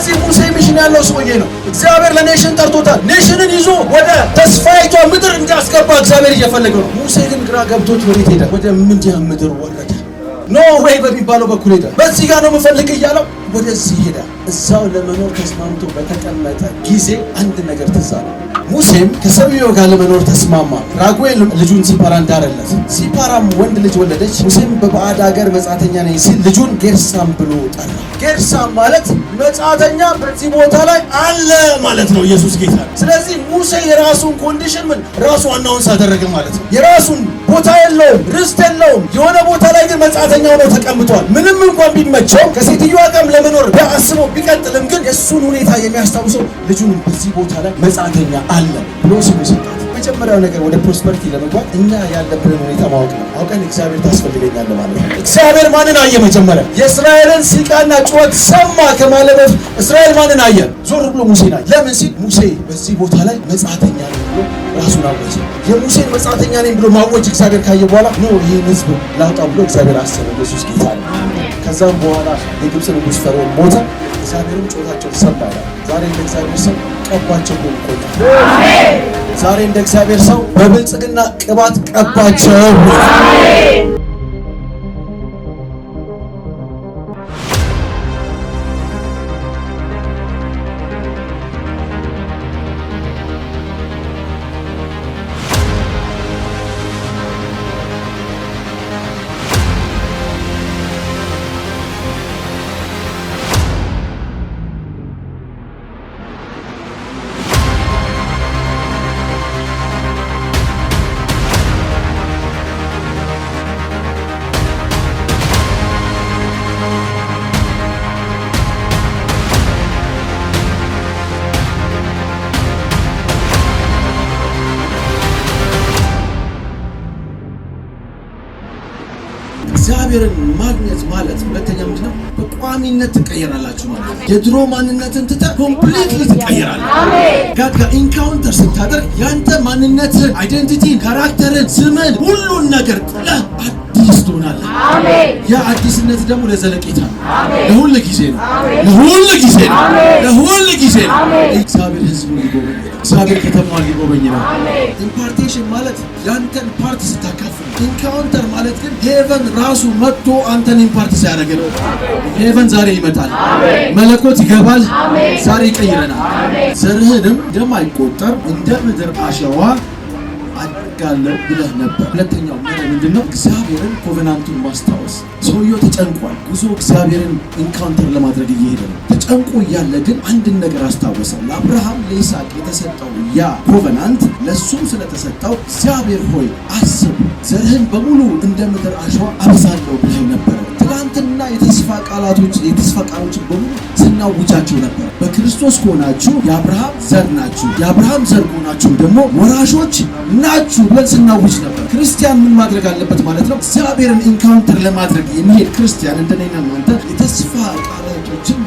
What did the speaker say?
ስለዚህ ሙሴ ሚሽን ያለው ሰውዬ ነው። እግዚአብሔር ለኔሽን ጠርቶታል። ኔሽንን ይዞ ወደ ተስፋይቷ ምድር እንዲያስገባ እግዚአብሔር እየፈለገው ነው። ሙሴ ግን ግራ ገብቶት ወዴት ሄደ? ወደ ምድያም ምድር ወረደ። ኖ ዌይ በሚባለው በኩል ሄደ። በዚህ ጋር ነው የምፈልግ እያለው ወደዚህ ሄደ። እዛው ለመኖር ተስማምቶ በተቀመጠ ጊዜ አንድ ነገር ትዝ አለው። ሙሴም ከሰውየው ጋር ለመኖር ተስማማ። ራጉኤል ልጁን ሲፓራን ዳረለት። ሲፓራም ወንድ ልጅ ወለደች። ሙሴም በባዕድ ሀገር መጻተኛ ነኝ ሲል ልጁን ጌርሳም ብሎ ጠራ። ጌርሳም ማለት መጻተኛ በዚህ ቦታ ላይ አለ ማለት ነው። ኢየሱስ ጌታ። ስለዚህ ሙሴ የራሱን ኮንዲሽን ምን ራሱ አናውንስ አደረገ ማለት ነው። የራሱን ቦታ የለውም፣ ርስት የለውም። የሆነ ቦታ ላይ ግን መጻተኛ ሆኖ ተቀምጧል። ምንም እንኳን ቢመቸው ከሴትዮዋ ጋር ለመኖር ቢያስበው ቢቀጥልም ግን የእሱን ሁኔታ የሚያስታውሰው ልጁን በዚህ ቦታ ላይ መጻተኛ አለ ብሎ ስሙ ሰጣት። መጀመሪያው ነገር ወደ ፕሮስፐሪቲ ለመግባት እኛ ያለብንን ሁኔታ ማወቅ ነው። አውቀን እግዚአብሔር ታስፈልገኛለህ ማለት ነው። እግዚአብሔር ማንን አየ? መጀመሪያ የእስራኤልን ሲቃና ጩኸት ሰማ ከማለት በፊት እስራኤል ማንን አየ? ዞር ብሎ ሙሴን አየ። ለምን ሲል ሙሴ በዚህ ቦታ ላይ መጻተኛ ነኝ ብሎ ራሱን አወጀ። የሙሴን መጻተኛ ነኝ ብሎ ማወጅ እግዚአብሔር ካየ በኋላ ነው ይህን ህዝብ ላውጣ ብሎ እግዚአብሔር አሰበ። ኢየሱስ ጌታ ነው። ከዛም በኋላ የግብፅ ንጉሥ ፈርዖን ሞተ። እግዚአብሔርም ጩኸታቸውን ሰማ ይላል። ዛሬ እንደ እግዚአብሔር ሰው ቀባቸው ብሎ ይቆያል። ዛሬ እንደ እግዚአብሔር ሰው በብልጽግና ቅባት ቀባቸው። እግዚአብሔርን ማግኘት ማለት ሁለተኛ ምንድነው? በቋሚነት ትቀየራላችሁ ማለት ነው። የድሮ ማንነትን ትተህ ኮምፕሊትሊ ትቀየራለህ። ጋድ ጋር ኢንካውንተር ስታደርግ ያንተ ማንነትን፣ አይደንቲቲን፣ ካራክተርን፣ ስምን ሁሉን ነገር ጥለህ አዲስ ትሆናለህ። ያ አዲስነት ደግሞ ለዘለቄታ ነው። ለሁሉ ጊዜ ነው። ለሁሉ ጊዜ ነው። ለሁሉ ጊዜ ነው። እግዚአብሔር ህዝቡን ሊጎበኝ ነው። እግዚአብሔር ከተማዋን ሊጎበኝ ነው። ኢምፓርቴሽን ማለት ያንተን ፓርት ስታካፍል፣ ኢንካውንተር ማለት ግን ሄቨን ራሱ መጥቶ አንተን ኢምፓርት ሲያደርግ ነው። ሄቨን ዛሬ ይመጣል። መለኮት ይገባል። ዛሬ ይቀይረናል። ዘርህንም እንደማይቆጠር እንደ ምድር አሸዋ አድርጋለሁ ብለህ ነበር። ሁለተኛው ምንድነው? እግዚአብሔርን ኮቨናንቱን ማስታወስ። ሰውየው ተጨንቋል። ጉዞ እግዚአብሔርን ኢንካውንተር ለማድረግ እየሄደ ነው። ተጨንቆ እያለ ግን አንድን ነገር አስታወሰ። ለአብርሃም ለይስሐቅ የተሰጠው ያ ኮቨናንት ለሱም ስለተሰጠው እግዚአብሔር ሆይ አስብ፣ ዘርህን በሙሉ እንደ ምድር አሸዋ አበዛለሁ ብለህ ነበር። ትናንትና የተስፋ ቃሎችን በሙሉ ስናውጃቸው ነበር። በክርስቶስ ከሆናችሁ የአብርሃም ዘር ናችሁ፣ የአብርሃም ዘር ከሆናችሁ ደግሞ ወራሾች ናችሁ ብለን ስናውጅ ነበር። ክርስቲያን ምን ማድረግ አለበት ማለት ነው? እግዚአብሔርን ኢንካውንተር ለማድረግ የሚሄድ ክርስቲያን እንደኔና እናንተ የተስፋ ቃላቶችን